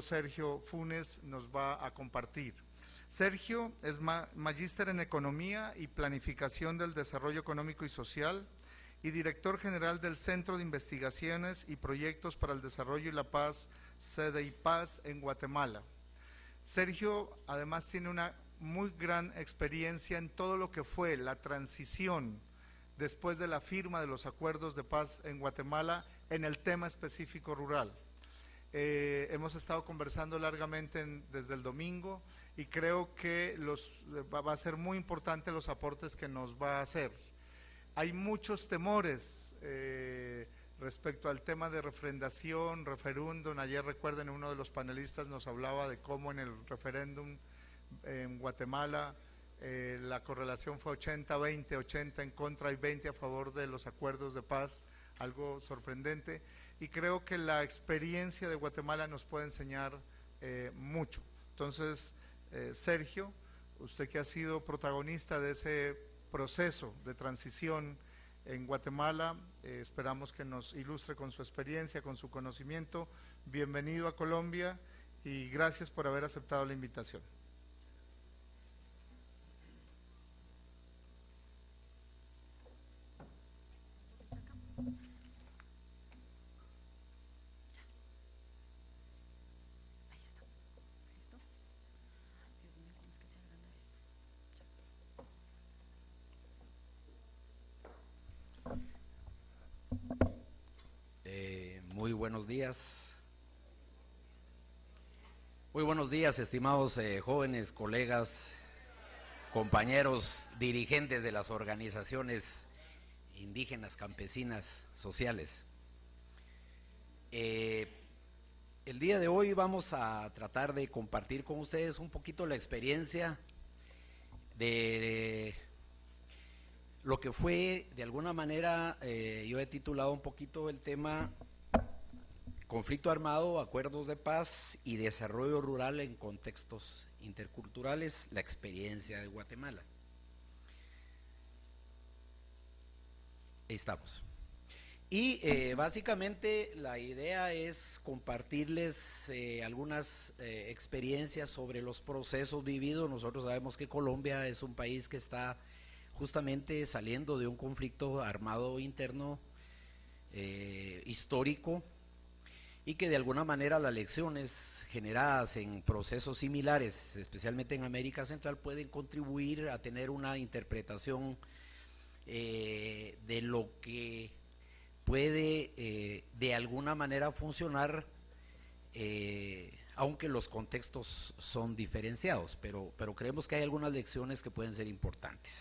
Sergio Funes nos va a compartir. Sergio es magíster en Economía y Planificación del Desarrollo Económico y Social y director general del Centro de Investigaciones y Proyectos para el Desarrollo y la Paz, CDIPAS, en Guatemala. Sergio además tiene una muy gran experiencia en todo lo que fue la transición después de la firma de los acuerdos de paz en Guatemala en el tema específico rural. Hemos estado conversando largamente desde el domingo y creo que va a ser muy importante los aportes que nos va a hacer. Hay muchos temores respecto al tema de refrendación, referéndum. Ayer, recuerden, uno de los panelistas nos hablaba de cómo en el referéndum en Guatemala la correlación fue 80-20, 80 en contra y 20 a favor de los acuerdos de paz, algo sorprendente, y creo que la experiencia de Guatemala nos puede enseñar mucho. Entonces, Sergio, usted que ha sido protagonista de ese proceso de transición en Guatemala, esperamos que nos ilustre con su experiencia, con su conocimiento. Bienvenido a Colombia y gracias por haber aceptado la invitación. Muy buenos días. Muy buenos días, estimados jóvenes, colegas, compañeros, dirigentes de las organizaciones indígenas, campesinas, sociales. El día de hoy vamos a tratar de compartir con ustedes un poquito la experiencia de lo que fue, de alguna manera, yo he titulado un poquito el tema conflicto armado, acuerdos de paz y desarrollo rural en contextos interculturales, la experiencia de Guatemala. Ahí estamos. Y básicamente la idea es compartirles algunas experiencias sobre los procesos vividos. Nosotros sabemos que Colombia es un país que está justamente saliendo de un conflicto armado interno histórico, y que de alguna manera las lecciones generadas en procesos similares, especialmente en América Central, pueden contribuir a tener una interpretación de lo que puede de alguna manera funcionar, aunque los contextos son diferenciados, pero creemos que hay algunas lecciones que pueden ser importantes.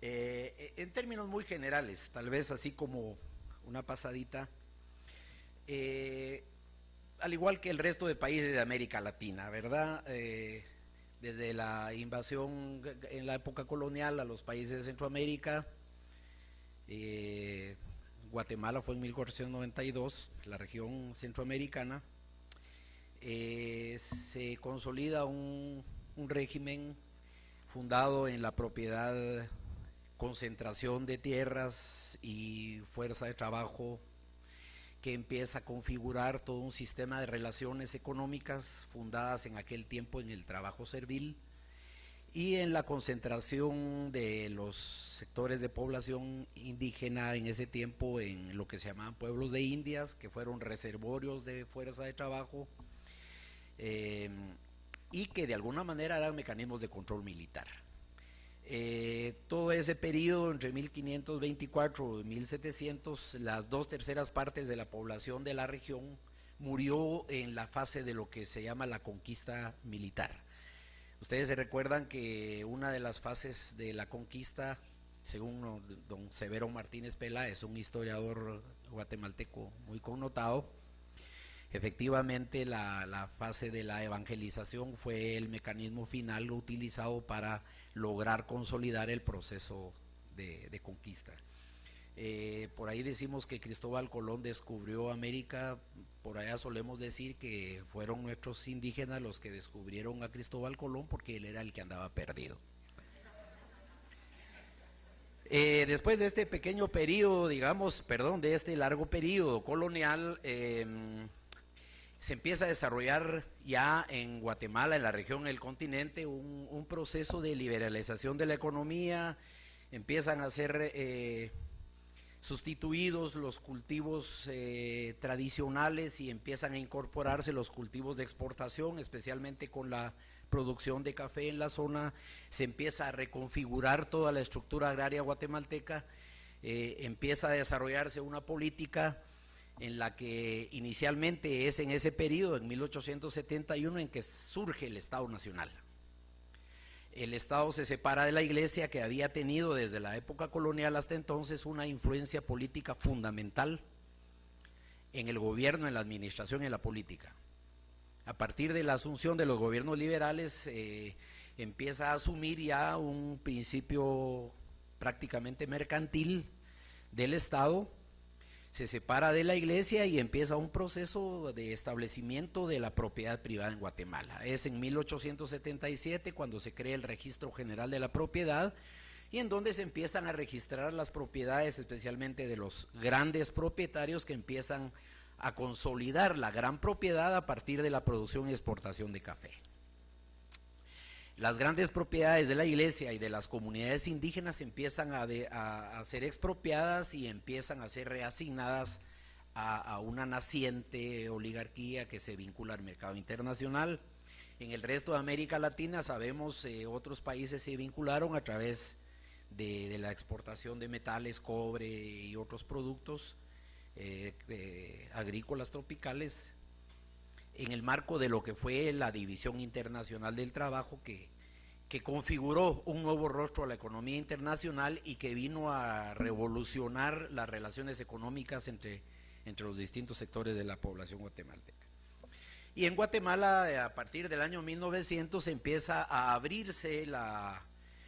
En términos muy generales, tal vez así como una pasadita, al igual que el resto de países de América Latina, ¿verdad? Desde la invasión en la época colonial a los países de Centroamérica, Guatemala fue en 1492, la región centroamericana, se consolida un régimen fundado en la propiedad, concentración de tierras y fuerza de trabajo, que empieza a configurar todo un sistema de relaciones económicas fundadas en aquel tiempo en el trabajo servil y en la concentración de los sectores de población indígena en ese tiempo en lo que se llamaban pueblos de indias, que fueron reservorios de fuerza de trabajo, y que de alguna manera eran mecanismos de control militar. Todo ese periodo entre 1524 y 1700, las 2/3 partes de la población de la región murió en la fase de lo que se llama la conquista militar. Ustedes se recuerdan que una de las fases de la conquista, según don Severo Martínez Peláez, un historiador guatemalteco muy connotado, efectivamente la fase de la evangelización fue el mecanismo final utilizado para lograr consolidar el proceso de conquista. Por ahí decimos que Cristóbal Colón descubrió América, por allá solemos decir que fueron nuestros indígenas los que descubrieron a Cristóbal Colón porque él era el que andaba perdido. Después de este pequeño periodo, digamos, de este largo periodo colonial, se empieza a desarrollar ya en Guatemala, en la región del continente, un proceso de liberalización de la economía. Empiezan a ser sustituidos los cultivos tradicionales y empiezan a incorporarse los cultivos de exportación, especialmente con la producción de café en la zona. Se empieza a reconfigurar toda la estructura agraria guatemalteca, empieza a desarrollarse una política en la que inicialmente es en ese periodo, en 1871, en que surge el Estado Nacional. El Estado se separa de la Iglesia, que había tenido desde la época colonial hasta entonces una influencia política fundamental en el gobierno, en la administración y en la política. A partir de la asunción de los gobiernos liberales, empieza a asumir ya un principio prácticamente mercantil del Estado, se separa de la Iglesia y empieza un proceso de establecimiento de la propiedad privada en Guatemala. Es en 1877 cuando se crea el Registro General de la Propiedad, y en donde se empiezan a registrar las propiedades, especialmente de los grandes propietarios que empiezan a consolidar la gran propiedad a partir de la producción y exportación de café. Las grandes propiedades de la Iglesia y de las comunidades indígenas empiezan a ser expropiadas y empiezan a ser reasignadas a una naciente oligarquía que se vincula al mercado internacional. En el resto de América Latina, sabemos, otros países se vincularon a través de la exportación de metales, cobre y otros productos agrícolas tropicales, en el marco de lo que fue la División Internacional del Trabajo, que configuró un nuevo rostro a la economía internacional y que vino a revolucionar las relaciones económicas entre los distintos sectores de la población guatemalteca. Y en Guatemala, a partir del año 1900, empieza a abrirse la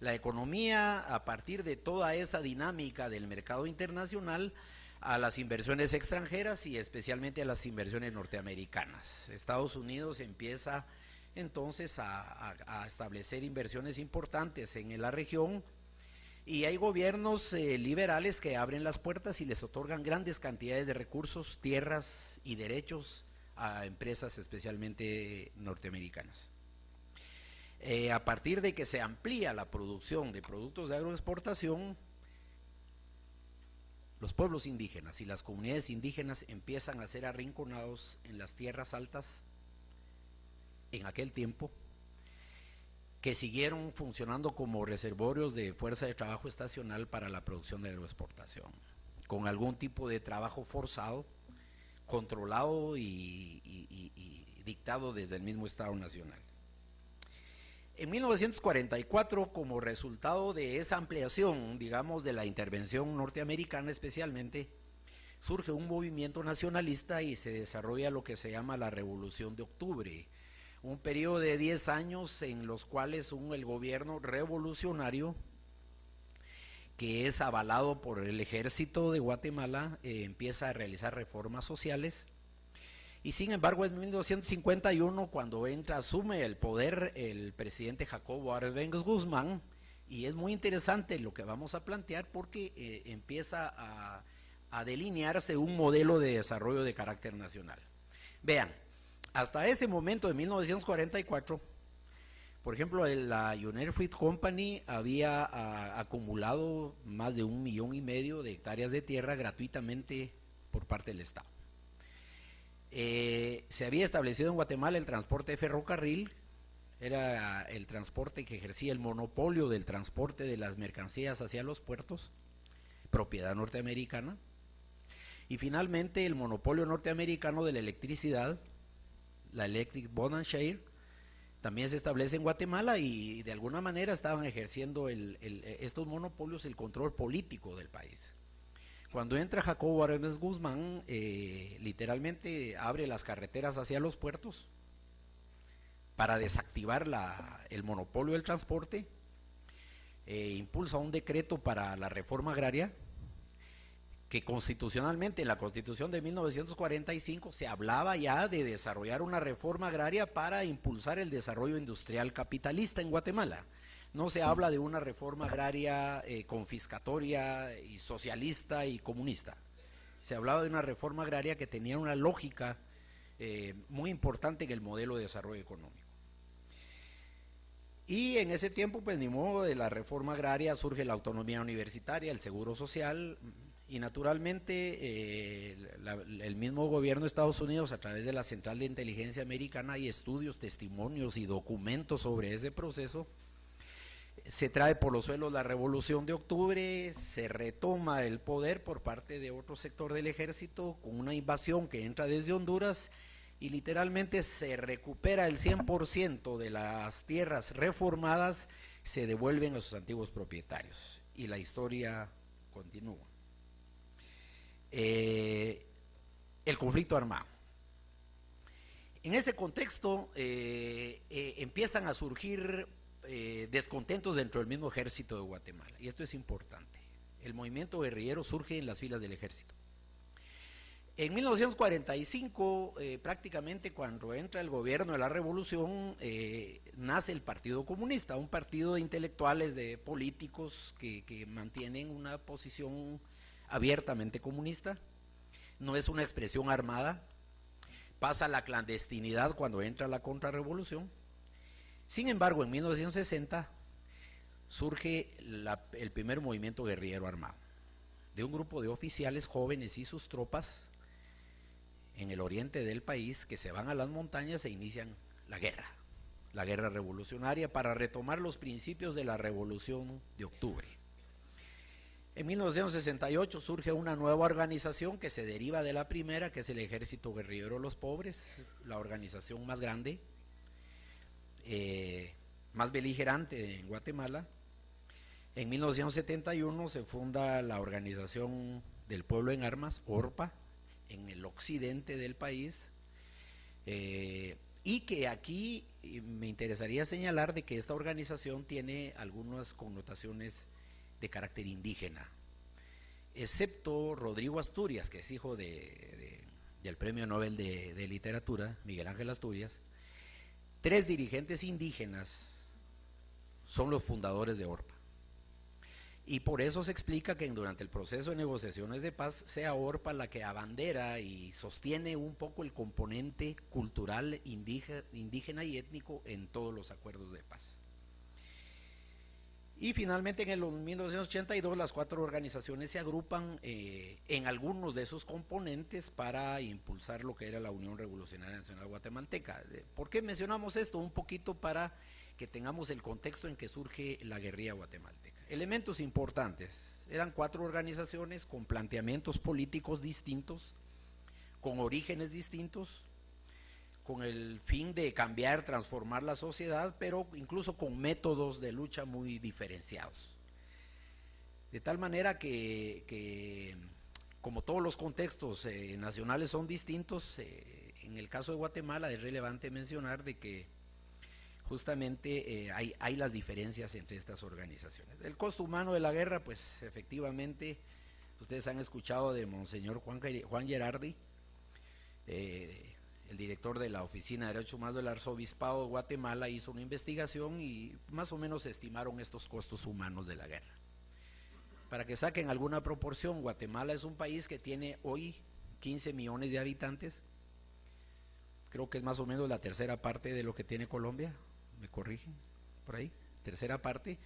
economía a partir de toda esa dinámica del mercado internacional a las inversiones extranjeras y especialmente a las inversiones norteamericanas. Estados Unidos empieza entonces a establecer inversiones importantes en la región, y hay gobiernos liberales que abren las puertas y les otorgan grandes cantidades de recursos, tierras y derechos a empresas especialmente norteamericanas. A partir de que se amplía la producción de productos de agroexportación, los pueblos indígenas y las comunidades indígenas empiezan a ser arrinconados en las tierras altas en aquel tiempo, que siguieron funcionando como reservorios de fuerza de trabajo estacional para la producción de agroexportación, con algún tipo de trabajo forzado, controlado y dictado desde el mismo Estado Nacional. En 1944, como resultado de esa ampliación, digamos, de la intervención norteamericana especialmente, surge un movimiento nacionalista y se desarrolla lo que se llama la Revolución de Octubre, un periodo de 10 años en los cuales el gobierno revolucionario, que es avalado por el ejército de Guatemala, empieza a realizar reformas sociales. Y sin embargo, en 1951, cuando asume el poder el presidente Jacobo Arbenz Guzmán, y es muy interesante lo que vamos a plantear porque empieza a delinearse un modelo de desarrollo de carácter nacional. Vean, hasta ese momento de 1944, por ejemplo, la United Fruit Company había acumulado más de 1,5 millones de hectáreas de tierra gratuitamente por parte del Estado. Se había establecido en Guatemala el transporte de ferrocarril, era el transporte que ejercía el monopolio del transporte de las mercancías hacia los puertos, propiedad norteamericana, y finalmente el monopolio norteamericano de la electricidad, la Electric Bond and Share, también se establece en Guatemala, y de alguna manera estaban ejerciendo estos monopolios el control político del país. Cuando entra Jacobo Arbenz Guzmán, literalmente abre las carreteras hacia los puertos para desactivar el monopolio del transporte, impulsa un decreto para la reforma agraria, que constitucionalmente en la Constitución de 1945 se hablaba ya de desarrollar una reforma agraria para impulsar el desarrollo industrial capitalista en Guatemala. No se habla de una reforma agraria confiscatoria y socialista y comunista. Se hablaba de una reforma agraria que tenía una lógica muy importante en el modelo de desarrollo económico. Y en ese tiempo, pues ni modo, de la reforma agraria surge la autonomía universitaria, el seguro social, y naturalmente el mismo gobierno de Estados Unidos, a través de la Central de Inteligencia Americana, hay estudios, testimonios y documentos sobre ese proceso. Se trae por los suelos la Revolución de Octubre, se retoma el poder por parte de otro sector del ejército con una invasión que entra desde Honduras, y literalmente se recupera el 100% de las tierras reformadas, se devuelven a sus antiguos propietarios, y la historia continúa. El conflicto armado. En ese contexto empiezan a surgir descontentos dentro del mismo ejército de Guatemala, y esto es importante. El movimiento guerrillero surge en las filas del ejército. En 1945, prácticamente cuando entra el gobierno de la revolución, nace el Partido Comunista, un partido de intelectuales, de políticos que mantienen una posición abiertamente comunista. No es una expresión armada, pasa a la clandestinidad cuando entra la contrarrevolución. Sin embargo, en 1960 surge el primer movimiento guerrillero armado, de un grupo de oficiales jóvenes y sus tropas en el oriente del país, que se van a las montañas e inician la guerra revolucionaria, para retomar los principios de la Revolución de Octubre. En 1968 surge una nueva organización que se deriva de la primera, que es el Ejército Guerrillero de los Pobres, la organización más grande, más beligerante en Guatemala. En 1971 se funda la Organización del Pueblo en Armas, ORPA, en el occidente del país, y que aquí me interesaría señalar de que esta organización tiene algunas connotaciones de carácter indígena, excepto Rodrigo Asturias, que es hijo del Premio Nobel de Literatura, Miguel Ángel Asturias. 3 dirigentes indígenas son los fundadores de ORPA. Y por eso se explica que durante el proceso de negociaciones de paz sea ORPA la que abandera y sostiene un poco el componente cultural indígena y étnico en todos los acuerdos de paz. Y finalmente en el 1982 las 4 organizaciones se agrupan en algunos de sus componentes para impulsar lo que era la Unión Revolucionaria Nacional Guatemalteca. ¿Por qué mencionamos esto? Un poquito para que tengamos el contexto en que surge la guerrilla guatemalteca. Elementos importantes: eran 4 organizaciones con planteamientos políticos distintos, con orígenes distintos, con el fin de cambiar, transformar la sociedad, pero incluso con métodos de lucha muy diferenciados. De tal manera que como todos los contextos nacionales son distintos, en el caso de Guatemala es relevante mencionar de que justamente hay las diferencias entre estas organizaciones. El costo humano de la guerra, pues efectivamente, ustedes han escuchado de Monseñor Juan Gerardi, el director de la Oficina de Derechos Humanos del Arzobispado de Guatemala, hizo una investigación y más o menos estimaron estos costos humanos de la guerra. Para que saquen alguna proporción, Guatemala es un país que tiene hoy 15 millones de habitantes, creo que es más o menos la tercera parte de lo que tiene Colombia, me corrigen, por ahí, tercera parte,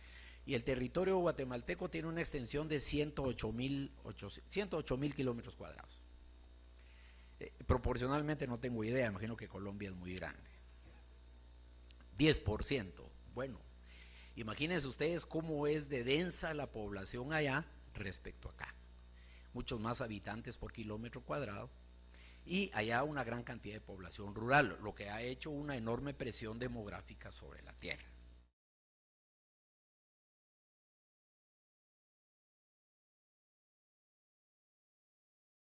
y el territorio guatemalteco tiene una extensión de 108.000 kilómetros cuadrados. Proporcionalmente no tengo idea, imagino que Colombia es muy grande. 10%, bueno, imagínense ustedes cómo es de densa la población allá respecto acá. Muchos más habitantes por kilómetro cuadrado, y allá una gran cantidad de población rural, lo que ha hecho una enorme presión demográfica sobre la tierra.